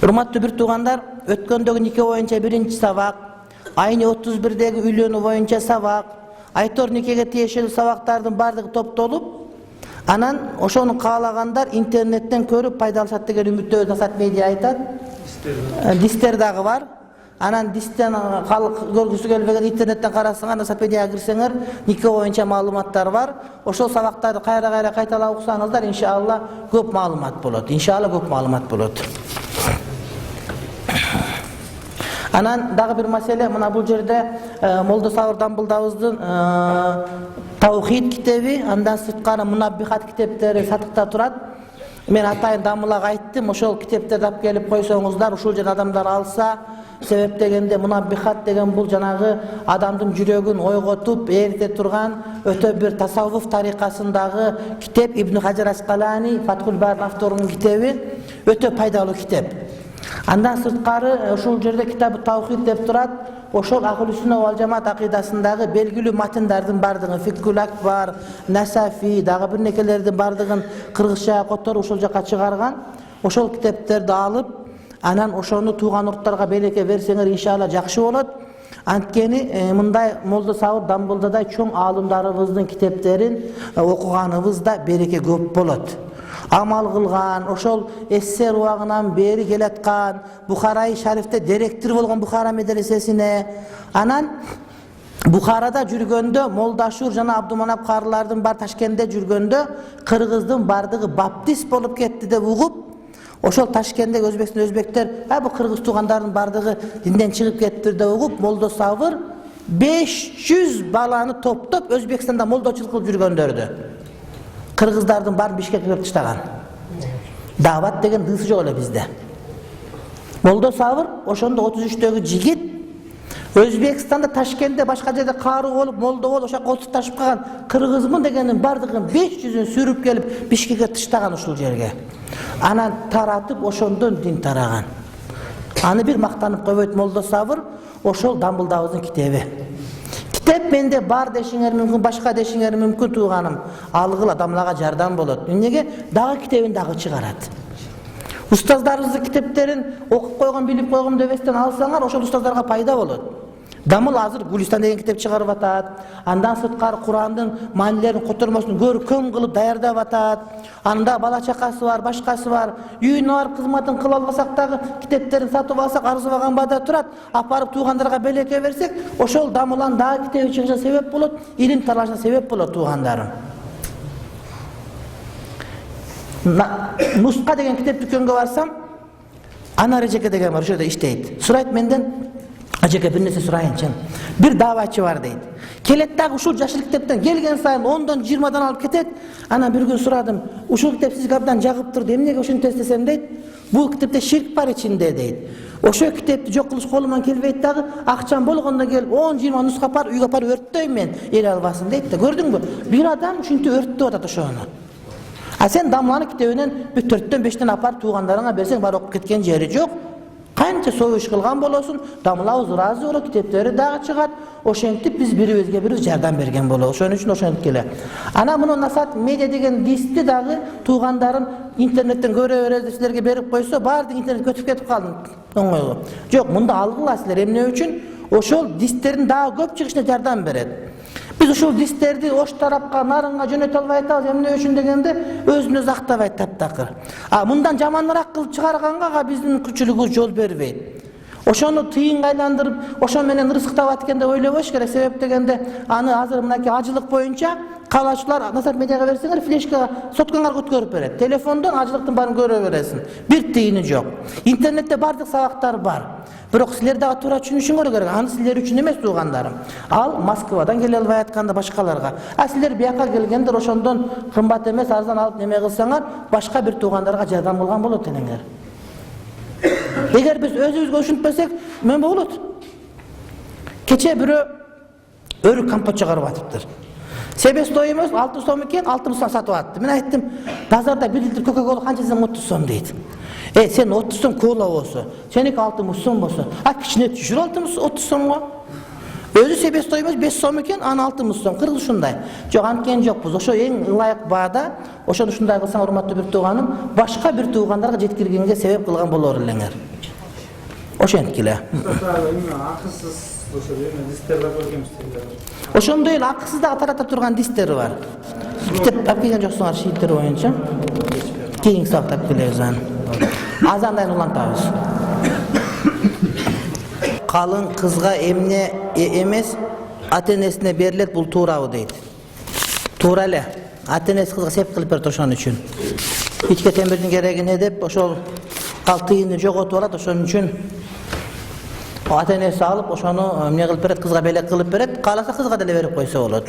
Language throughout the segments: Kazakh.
Урматтуу бир туугандар, өткөндөгү нике боюнча биринчи сабак, айны 31-деги үйлөнүү боюнча сабак, айтор никеге тиешелүү сабактардын бардыгы топтолуп, анан ошону каалагандар интернеттен көрүп пайдаланышат деген үмүттөбүз. Насат медиа айтат. Дистер дагы бар. Анан дистен калк көргүсү келбеген интернеттен карасаңар, Насат медиага кирсеңер, нике боюнча маалыматтар бар. Ошол сабактарды кайра кайталап уксаңыздар, иншалла көп маалымат болот. Иншалла көп маалымат болот. Анан дагы бир маселе, мына бул жерде Молдо Сабыр Дамбылдабыздын Таухид китеби, андан сырткары Мунаббихат китептери сатыкта турат. Мен атайын Дамылага айттым, ошол китептерди алып келип койсоңуздар, ушул жерде адамдар алса, себеп дегенде Мунаббихат деген бул жанагы адамдын жүрөгүн ойготуп, эрите турган өтө бир тасаввуф тарикасындагы китеп. Ибн Хаджар Аскалани, Фатхул Барин авторунун китеби, өтө пайдалуу китеп. Андан сырткары ушул жерде китабы Таухид деп турат. Ошол Ахлус-Сунна вал Жамаат акыйдасындагы белгилүү матындардын бардыгын, Фиккул Акбар, Насафи, дагы бир некелердин бардыгын кыргызча которуп ошол жака чыгарган. Ошол китептерди алып, анан ошону тууган урттарга белекке берсеңер, иншалла жакшы болот. Анткени мындай Молдо Сабыр Дамбылдадай чоң аалымдарыбыздын китептерин окуганыбызда береке көп болот. Амал кылган, ошол СССР убагынан бери келаткан, Бухараи Шарифте директор болгон Бухара медресесине, анан Бухарада жүргөндө Молдашур жана Абдуманап карылардын бар Ташкентте жүргөндө кыргыздын бардыгы баптист болуп кетти деп угуп, ошол Ташкенттеги өзбектер, бул кыргыз туугандардын бардыгы динден чыгып кеттир деп угуп, Молдо Сабыр 500 баланы топтоп Өзбекстанда молдочулук кылып жүргөндөрдү. Кыргыздардын баарын Бишкекке кирип таштаган. Дават деген дысы жок эле бизде. Молдо Сабыр ошондо 33-төгү жигит Өзбекстанда, Ташкентте, башка жерде кааруу болуп, молдо болуп, ошо колтук ташып калган кыргызмын дегендин бардыгын 500-ün сүрүп келип Бишкекке таштаган ушул жерге. Анан таратып, ошондон дин тараган. Аны бир мактанып койбойт Молдо Сабыр, ошол Дамбылдабыздын китеби. Китеп менде бар дешиңер мүмкүн, башка дешиңер мүмкүн тууганым. Алгыла, Дамлага жардам болот. Эмнеге? Дагы китебин дагы чыгарат. Устаздарыбыздын китептерин окуп койгон, билип койгон дебестен алсаңар, ошол устаздарга пайда болот. Дамыл азыр Гулистан деген китеп чыгарып атат. Андан сырткары Курандын маанилерин котормосун көркөм кылып даярдап атат. Анда бала чакасы бар, башкасы бар. Үйүнө барып кызматын кыла албасак дагы китептерин сатып алсак, арзыбаган баада турат. Апарып туугандарга белекке берсек, ошол Дамылан дагы китеби чыгышына себеп болот, илим талашына себеп болот туугандарым. Нуска деген китеп дүкөнгө барсам, Анар эжеке деген бар, ошол жерде иштейт. Сурайт менден, ажеке бир нерсе сурайынчы. Бир давачы бар дейт. Келет дагы ушул жашыл китептен келген сайын 10-дан 20-дан алып кетет. Анан бир күн сурадым, ушул китеп сизге абдан жагып турду, эмнеге ошентесиз десем дейт, бул китепте ширк бар ичинде дейт. Ошол китепти жок кылыш колуман келбейт дагы, акчам болгондо келип 10-20 нуска бар, үйгө апарып өрттөйм мен, эл албасын дейт да. Көрдүңбү? Бир адам ушинтип өрттөп атат ошону. А сен Дамланын китебинен 4-төн 5-тен апарып туугандарыңа берсең, бар окуп кеткен жери жок. Канча союш кылган болосун, Дамлабыз ыраазы болот, китептери дагы чыгат. Ошентип биз бирибизге бири жардам берген болобуз. Ошон үчүн ошентип келе. Ана муну Насат медиа деген дисти дагы туугандарым интернеттен көрө берет, силерге берип койсо, баардык интернет көтүп кетип калдым. Оңойлуу. Жок, мында алгыла силер эмне үчүн? Ошол дистердин дагы көп чыгышына жардам берет. Biz ушул дистерди ош тарапка, нарынга жөнөтө албай атабыз, эмне үчүн дегенде өзүн өзү актабайт таптакыр. Мындан жаманыраак кылып чыгарганга биздин күчүлүгүбүз жол бербейт. Ошону тыйынга айландырып, ошо менен ырзык таап аткенде ойлобош керек. Себеп дегенде аны азыр мынакей ажылык боюнча каалаачылар Насат медиага берсеңер, флешкага соткаңар өткөрүп берет. Телефондон ажылыктын баарын көрө бересиң. Бир тыйыны жок. Интернетте бардык сабактар бар. Бирок силер дагы туура түшүнүшүңөр керек. Аны силер үчүн эмес туугандарым. Ал Москвадан келе албай атканда башкаларга. Силер бияка келгендер ошондон кымбат эмес, арзан алып неме кылсаңар, башка бир туугандарга жардам кылган болот элеңер. Эгер биз өзүбүзгө ушунтпесек, мен болот. Кече бирөө өрүк компот чыгарып атыптыр. Себестой эмес, 6 сом экен, 60 сом сатып атты. Мен айттым, базарда 1 литр Кока-кола канча десең 30 сом дейт. Сен 30 сом кола болсо, сеники 60 сом болсо, кичине түшүр 30 сомго. Өзү себестой эмес 5 сом экен, аны 60 сом. Кыргыз ушундай. Жок, анткени жокпуз. Ошо эң ылайык баада, ошону ушундай кылсаң, урматтуу бир тууганым, башка бир туугандарга жеткиргенге себеп кылган болор элеңер. Ошенткиле. Акысыз ошо дистер бар көргөнсүздөр. Ошондой эле акысыз дагы тарата турган дистер бар. Бүттеп алып келген жоксуңар шииттер боюнча. Кийинки сабакта алып келебиз аны. Азандайын улантабыз. Калың кызга эмне эмес ата-энесине берилет, бул туурабы дейт. Туура эле. Ата-энеси кызга сеп кылып берет ошон үчүн. Ичке темирдин кереги не деп, ошол калтыйын жоготуп алат, ошон үчүн ата-энеси алып, ошону эмне кылып берет, кызга белек кылып берет, кааласа кызга деле берип койсо болот.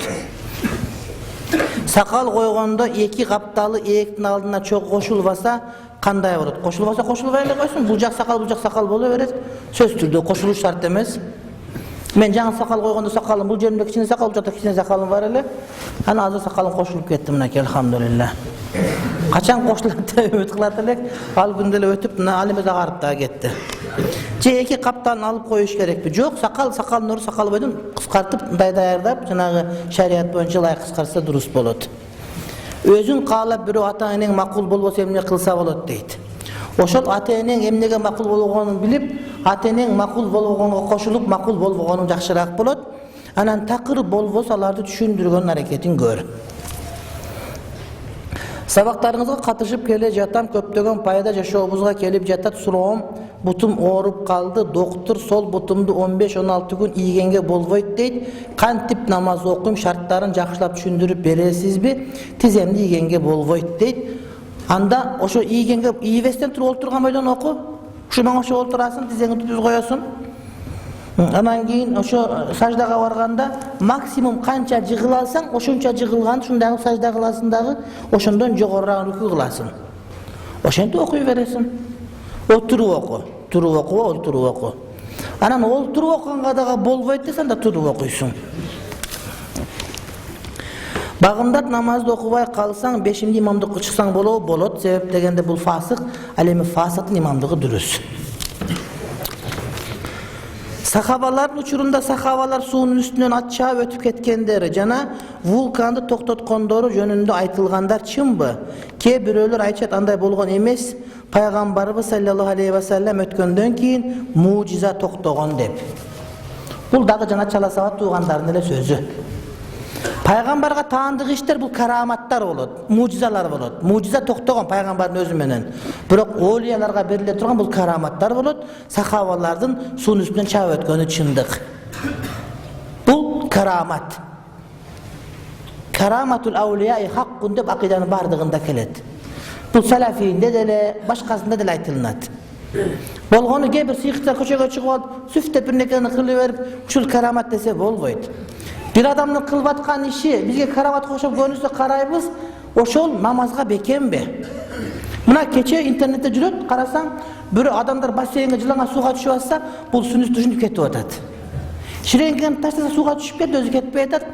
Сакал койгондо эки капталы ээктин алдына чок кошулбаса кандай болот? Кошулбаса кошулбай эле койсун, бул жак сакал боло берет. Сөзсүз түрдө кошулуш шарт эмес. Мен жаңы сакал койгондо сакалым бул жеримде кичине сакал, бул жакта кичине сакалым бар эле. Анан азыр сакалым кошулуп кетти, мынакей, алхамдулилла. Качан кошулат деп үмүт кылат элек, ал күндө эле өтүп, мына ал эмес агарып да кетти. Же эки капталын алып коюш керекпи? Жок, сакалдын ордуна сакал бойдон кыскартып, мындай даярдап, жанагы шарият боюнча ылайык кыскартса дурус болот. Өзүң каалап бирөө ата-энең макул болбосо эмне кылса болот дейт. Ошол ата-энең эмнеге макул болгонун билип, ата-энең макул болгонго кошулуп, макул болбогонуң жакшыраак болот. Анан такыр болбосо аларды түшүндүргөн аракетин көр. Сабактарыңызга катышып келе жатам, көптөгөн пайда жашообузга келип жатат. Суроом, бутум ооруп калды, доктор сол бутумду 15-16 күн ийгенге болбойт дейт. Кантип намаз окуйм, шарттарын жакшылап түшүндүрүп бересизби? Тиземди ийгенге болбойт дейт. Анда ошо ийгенге ийбестен туруп олтурган бойдон оку. Ушу мага ошо олтурасың, тизеңди түз коесуң. Анан кийин ошо саждага барганда максимум канча жыгыла алсаң, ошонча жыгылган, ушундагы сажда кыласың дагы, ошондон жогорураак рүкү кыласың. Ошентип окуй бересиң. Отуруп оку, туруп оку, олтуруп оку. Анан олтуруп окуганга дагы болбойт десең да туруп окуйсуң. Багымдат намазды окубай калсаң, 5-ти имамдыкка чыксаң болот, себеп дегенде бул фасык, ал эми фасыктын имамдыгы дурус. Сахабалардын учурунда сахабалар суунун үстүнөн ат чаап өтүп кеткендери жана вулканды токтоткондору жөнүндө айтылгандар чынбы? Кээ бирөөлөр айтышат андай болгон эмес, пайгамбарыбыз саллаллаху алейхи ва саллям өткөндөн кийин мужиза токтогон деп. Бул дагы жана чала сабат туугандардын эле сөзү. Пайгамбарга таандык иштер бул караматтар болот, мужизалар болот. Мужиза токтогон пайгамбардын өзү менен. Бирок олияларга бериле турган бул караматтар болот. Сахабалардын суунун үстүнөн чаап өткөнү чындык. Бул карамат. Караматул аулияи хаккун деп акыйданын бардыгында келет. Бул салафийинде деле, башкасында деле айтылынат. Болгону кээ бир сыйкыктар көчөгө чыгып алып, сүфтеп бир нерсени кылып берип, ушул карамат десе болбойт. Bir adamın kılıp atkan işi, bizge karavat koşup görünürse karayımız, ошол намазга бекемби? Мына кече интернетте жүрөт, карасаң, бир адамдар бассейнге жылаңа сууга түшүп атса, бул сүннөт түшүнүп кетип атат. Ширеңкени таштаса сууга түшүп кетти, өзү кетпей атат.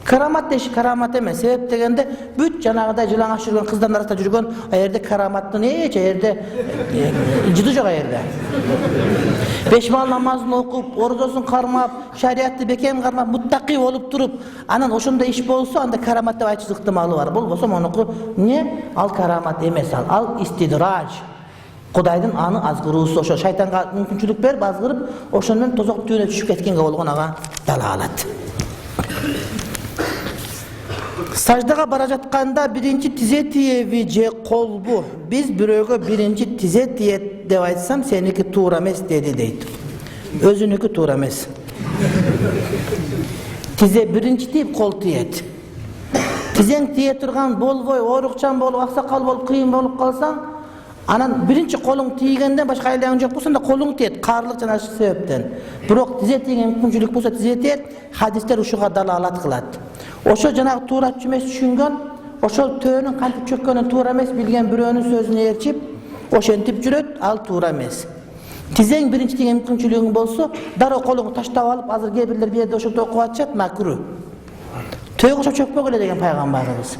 Карамат деши карамат эмес. Себеп дегенде бүт жанагыдай жылаңаш жүргөн кыздардын арасында жүргөн, аерде караматтын аерде жыды жок аерде. 5 мал намазын окуп, ордосун кармап, шариятты бекем кармап, муттакый болуп туруп, анан ошондой иш болсо, анда карамат деп айтыш ыктымалы бар. Болбосо монуку не? Ал карамат эмес, ал истидраж. Кудайдын аны азгыруусу, ошо шайтанга мүмкүнчүлүк берип азгырып, ошону менен тозок түйүнө түшүп кеткенге болгон ага далалат. Саждага бара жатканда биринчи тизе тиеби же колбу? Биз бирөөгө биринчи тизе тиет деп айтсам, сеники туура эмес деди дейт. Өзүнүкү туура эмес. Тизе биринчи тиеп, кол тиет. Тизең тие турган болбой, оорукчан болуп, аксакал болуп, кыйын болуп калсаң, анан биринчи колуң тийгенден башка айлаң жок болсо, анда колуң тиет, каарлык жана себептен. Бирок тизе тийген мүмкүнчүлүк болсо тизе тиет, хадистер ушуга далалат кылат. Ошо жанагы туура эмес түшүнгөн, ошол төөнүн кантип чөккөнүн туура эмес билген бирөөнүн сөзүн ээрчип, ошентип жүрөт, ал туура эмес. Тизең биринчи тийген мүмкүнчүлүгүң болсо, дароо колуңду таштап алып, азыр кээ бирлер бу жерде ошентип окуп атышат, макру. Төөгө ошо чөкпөгүлө деген пайгамбарыбыз.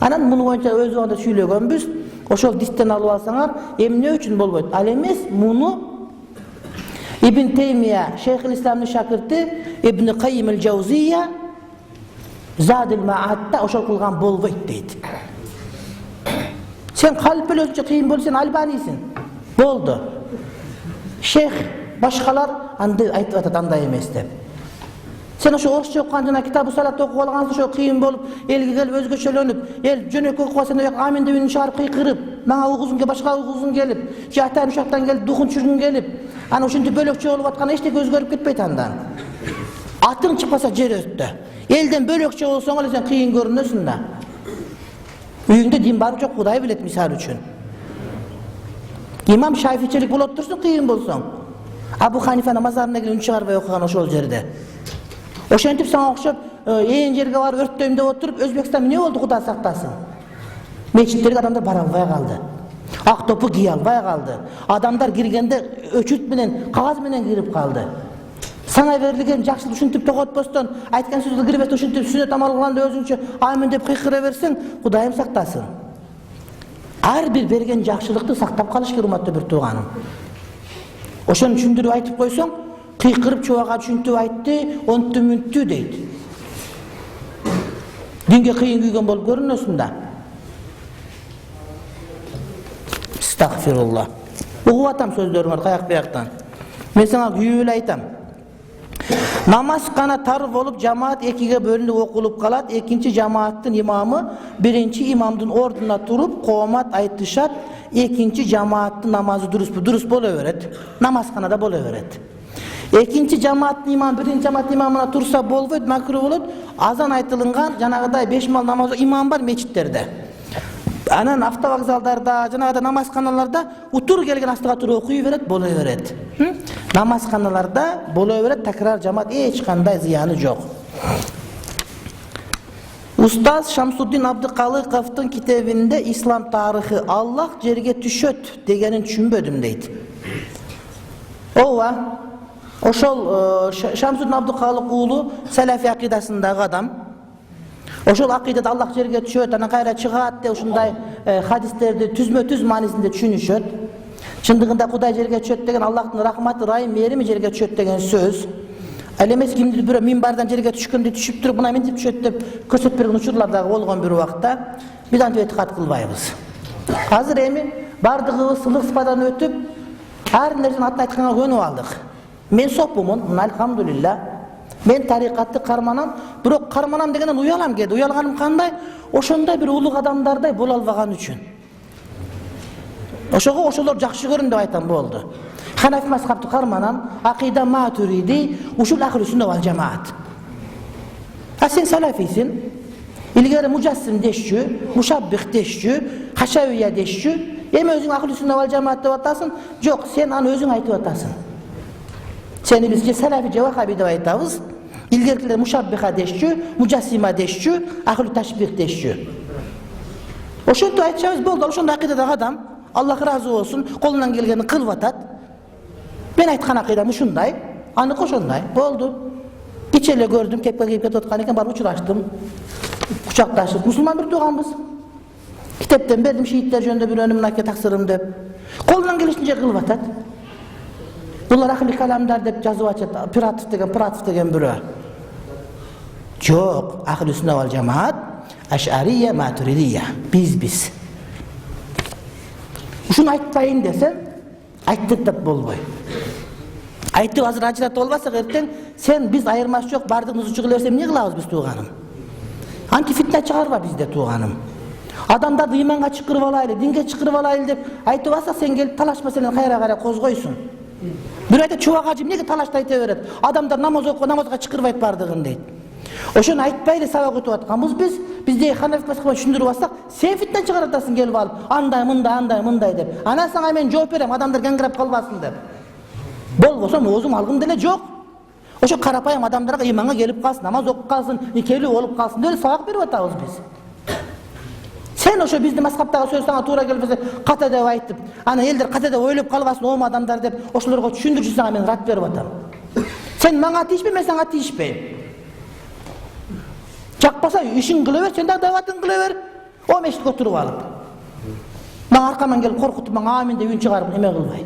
Анан муну боюнча өз убагында сүйлөгөнбүз. Ошол дистен алып алсаңар, эмне үчүн болбойт? Ал эмес, муну Ибн Теймия, Шейхул Исламдын шакирти Ибн Каййим аль-Жаузия Задил Маатта ошол кылган болбойт дейт. Сен калп эле өзүнчө кыйын болсо, сен Альбанийсиң. Болду. Шейх başkalar anda aytып atat андай emes dep. Sen oşo orusça okugan jana kitabı salat okup algansın, oşo kıyın bolup, elge gelip özgöçölönüp, el jönök okup sen yok amin debini çağırıp kıykırıp, maňa uyguzun ke başka uyguzun gelip, jatan uşaktan gelip, duhun çürgün gelip, ana oşunti bölökçe olup atkana eştek özgörüp gitpeyt andan. Atın çıkmasa jer öttü. Elden bölökçe olsaň ele sen kıyın görünösün da. Uyunda din bar jok Hudaý bilet misal üçün. İmam Şafiçilik bolup dursun kıyın bolsaň. Abu Hanifa namazlarına gelip çağırıp okugan oşol jerde. Oşentip sana okşap, en jerge var örttöýüm dep oturup Özbekistan ne oldu Huda saktasın? Meçitlerge adamlar bara albay kaldı. Ak topu giy albay kaldı. Adamlar girgende öçüt menen, kagaz menen girip kaldı. Sana verilgen jakşylyk uşuntip tokotposton, aytgan sözü girip uşuntip sünnet amal kılganda özüňçe amin dep kıykıra bersin, Hudaýym saktasın. Har bir bergen jakşylykty saktap kalyş kerak urmatly bir tuğanım. Oşonu düşündürüp aytıp koysoň, kıykırıp çoğağa düşüntüp aytty, onttu müntü deydi. Dinge kıyın güygen bolup görünösün da. Estağfirullah. Okup atam sözlerim var kayak buyaktan. Men sana güýüle aytam. Namaz kana tar bolup jamaat ekiге bölünüp okulup kalat, ekinci jamaаттын imamı birinci imamdın orduna turup qomat aytışat, ekinci jamaаттын namazı durus bola beret. Namazkanada bola beret. Ekinci jamaаттын imamı birinci jamaat imamına tursa bolboyt, makruh bolut. Azan aytılıngan janagıday 5 mal namazı imam var meçitlerde. Anan avtovokzallarda, janagıda namazkanalarda utur gelgen astıga turup okuy beret, bola beret. Namazkanalarda bola beret, takrar jamaat hiç kanday ziyanı jok. Ustaz Şamsuddin Abdükalıkov'tun kitabinde İslam tarihi Allah jerge düşöt degenin düşünbödüm deydi. Ova, oşol Şamsuddin Abdükalık ulu Selefi akidasındağı adam. Oşol akidede Allah jerge düşöt, ana kayra çıgat de uşunday hadislerdi tüzmö-tüz manisinde düşünüşöt. Çındığında Hudaý jerge düşöt degen Allah'ın rahmatı, rahim, merimi jerge düşöt degen söz. Elemes kimdir bir minbardan jerge düşkünde düşüp turup buna mintip düşöt dep körsötüp bergen uçurlarda bolgon bir wagtda biz anta etikat kılbaýbız. Hazır emi bardygybız sılık sıfadan ötüp her nerseni atla aytkanga könüp aldık. Men soppumun, elhamdülillah. Men tarikatty karmanam, birok karmanam degenden uyalam keldi. Uyalganym kanday? Oşonday bir ulug adamdarday bola albagan üçin. Oşoga oşolor jakşı görün dep aytam boldu. Hanafi mazhabty karmanam, akida Maturidi, uşul ahli sünnet vel cemaat. Ha sen salafisin. İlgari mucassim deşçü, muşabbih deşçü, haşaviye deşçü. Hem özün ahli sünnet vel cemaat dep atasın. Jok, sen аны özün aytyp atasın. Seni bizce salafi Vahabi dep aytabız. İlgerikiler muşabbiha deşçü, mucassima deşçü, ahli taşbih deşçü. Oşonto aytşabız boldu, oşonda akidadagi adam, Allah razı olsun, kolundan gelgeni kılıp atat. Ben aytkan akidam uşunday, anyk oşonday, boldu. Geçele gördüm, kepke giyip ketotkan eken, barıp uçuraştım. Kucaktaşıp, musulman bir tuğanbız. Kitaptan berdim, şehitler jönünde bir önümün ake taksırım dep. Kolundan gelişince kılıp atat. Bunlar ahli kalamdar dep жазып açat, Piratif degen biri. Jok, ahli sünnet vel cemaat, Eş'ariye, Maturidiye, biz. Uşunu aytpayın desen, ayttık dep bolboy. Ayttık hazır acırat olbasa erten, sen biz ayırması jok, bardığımızı uçu kılersem ne kılabız biz tuğanım? Anti fitne çıkarba bizde tuğanım. Adamdardy imanga çıkırıp alaylı, dinge çıkırıp alaylı dep aytıp alsa sen gelip talaş meselen kayra kozgoysun. Bir ayta çoğak acım nege talaşta ayta beret. Adamlar namazga çıkırıp ayt bardığın deydi. Oşonu aytpaylı sabak ötüp atkanbız biz. Bizde Hanafi mazhabına düşündürüp alsak, sen fitne çıkaratasın gelip alıp. Anday mınday dep. Ana sana men жооп berem, adamlar gangirap kalbasın dep. Bol bolsam özüm algım dele jok. Oşo karapayam adamlarga imanga gelip kalsın, namaz okup kalsın, nikeli olup kalsın dele sabak berip atabız biz. Sen oşo bizde mazhabdagi söz sana to'g'ri kelmese qata deb aytib, ana eldir qata deb o'ylab qalbasin o adamlar deb oşolarga tushundirib sana men rad berib atam. Sen manga tiyishpe, men sana tiyishpe. Çakpasa işin kılıver, sen de davatın kılıver. O meşit oturup alıp. Bana arkamdan gelip korkutup bana amin de ün çıkarıp eme kılmay.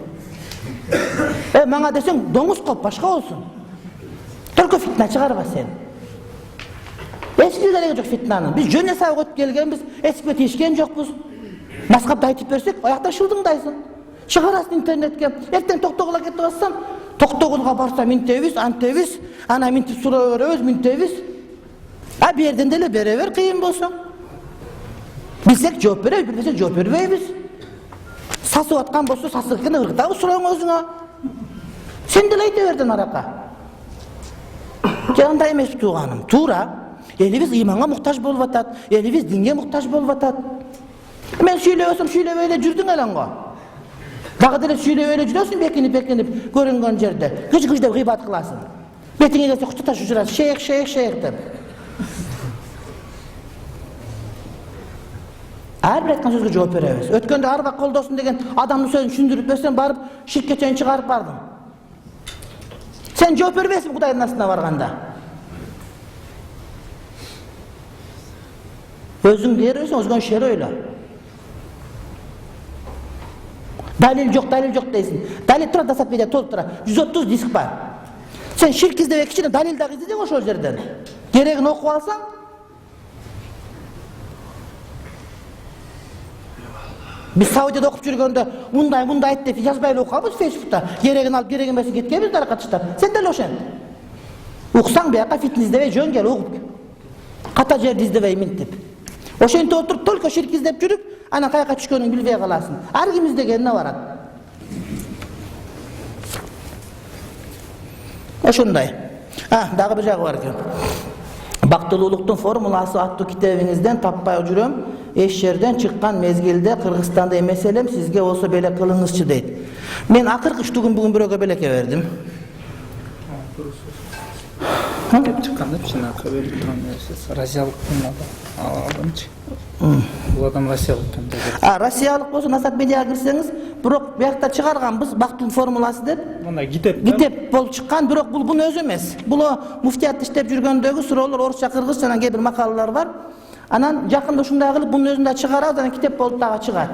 Bana desen donuz kop başka olsun. Tölkü fitne çıkarba sen. Eski gerek yok fitnanın. Biz jön hesabı ötüp gelgen, biz eski tiyişken jokpuz. Mazhabda aytıp bersek, ayakta şıldыңdaysın. Çıkarasın internetke. Erten Toktogul'a ketip bassam, Toktogul'a barsa mintebiz, antebiz, ana mintip sura veremiz, mintebiz. Ha bir yerden dele beraber kıyın bolsun. Bilsek cevap verebiz, bilmesek cevap vermeybiz. Sasıp atkan bolsa sasıkken ırgıda usuran özüne. Sen dele aytıverdin araka. Janda emes tuğanım, tuğra. Elimiz imana muhtaç bolup atat, elimiz dinge muhtaç bolup atat. Men söyleyosum, şöyle böyle jürdün elanğa. Dağı dele şöyle öyle jürösün, bekinip, görüngen jerde. Gıç dep gıйбат kılasın. Betine gelse kutu taşı jürasın, şeyh dep. Her bir etken sözge cevap veremiz. Ötkende arba koldosun degen adamın sözünü düşündürüp versen barıp şirketten çıkarıp bardın. Sen cevap vermesin Kuday'ın aslına varganda. Özün veriyorsan özgün şeri öyle. Dalil yok deysin. Dalil tura dasat media tolup tura. 130 disk var. Sen şirk izlemek için dalil da izledin o sözlerden. Gereğini okup alsan. Biz Saudi'de okup жүргөндө bunday ayt dep yazbayla okuyabız Facebook'ta. Gereğini alıp gereğinmesi gitkebiz tarikatçıda. Sen de loşen. Uksan beyaka fitni izlebey jön gel okup. Kata жерди izlebey mintip. Oşente oturup tolko şirk izlep жүрүp, ana kayaka түшкөнүн билбей каласың. Ар ким издегенине барат. Oşunday. Dagы bir жагы бар экен. Бактылуулуктун формуласы аттуу китебиңизден таппай жүрөм. Эч жерден чыккан мезгилде Кыргызстанда эмес элем, сизге болсо беле кылыңызчы дейт. Мен акыркы үчтүгүн бүгүн бирөөгө белекке бердим. Кеп чыкканда чынакы берип турган нерсе Россиялыктын алдымчы. Бул адам Россиялык экен. Россиялык болсо Насат медиага кирсеңиз, бирок биякта чыгарганбыз бактылуу формуласы деп. Мына китеп. Китеп болуп чыккан, бирок бул буну өзү эмес. Бул муфтият иштеп жүргөндөгү суроолор орусча, кыргызча жана кээ бир макалалар бар. Анан жакында ушундай кылып бунун өзүн да чыгарабыз, анан китеп болуп дагы чыгат.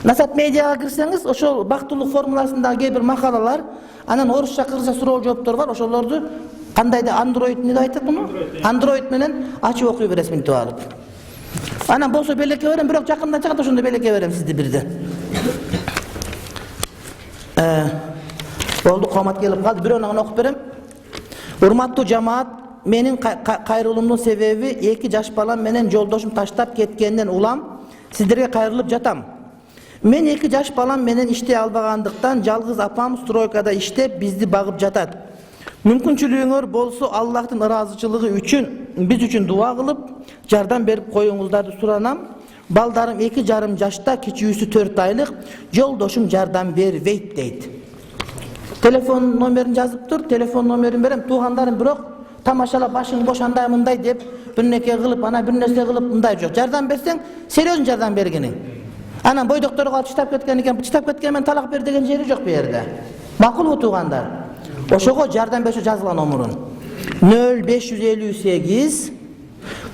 Насат медиага кирсеңиз, ошол бактылуу формуласындагы кээ бир макалалар, анан орусча, кыргызча суроо жооптор бар, ошолорду кандайда Android эмне деп айтат муну? Android менен ачып окуй бересиз мынтип алып. Анан болсо белекке берем, бирок жакында чыгат, ошондо белекке берем сизди бирден. Болду, камат келип калды, бирөөнү окуп берем. Урматтуу жамаат, менин кайрылуумдун себеби 2 жаш балам менен жолдошум таштап кеткенден улам сиздерге кайрылып жатам. Мен 2 жаш балам менен иштей албагандыктан жалгыз апам стройкада иштеп бизди багып жатат. Мүмкүнчүлүгүңөр болсо Аллахтын ыраазычылыгы үчүн биз үчүн дуа кылып, жардам берип коюңуздарды суранам. Балдарым 2,5 жашта, кичүүсү 4 айлык, жолдошум жардам бербейт дейт. Телефон номерин жазып тур, телефон номерин берем. Туугандарым бирок тамашалап башың бош андай мындай деп бирнеке кылып, ана бир нерсе кылып мындай жок. Жардам берсең, серьезно жардам бергениң. Анан бойдокторго алып чытап кеткен экен, чытап кеткен мен талак бер деген жери жок бу жерде. Макулбу туугандар? Ошого жардам берүүчү жазылган номерин 0558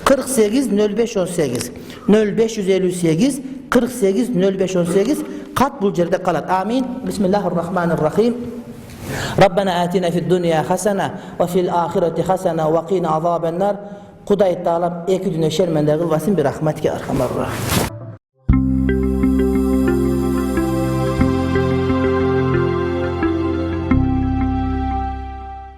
48 0518 0558 48 0518 кат бул жерде калат. Амин. Бисмиллахир-рахманир-рахим. Rabbana atina fid dunya hasana wa fil akhirati hasana wa qina azaban nar. Kuday Taalam 2 dünya şermende kılmasın bir rahmetke arhamar rahim.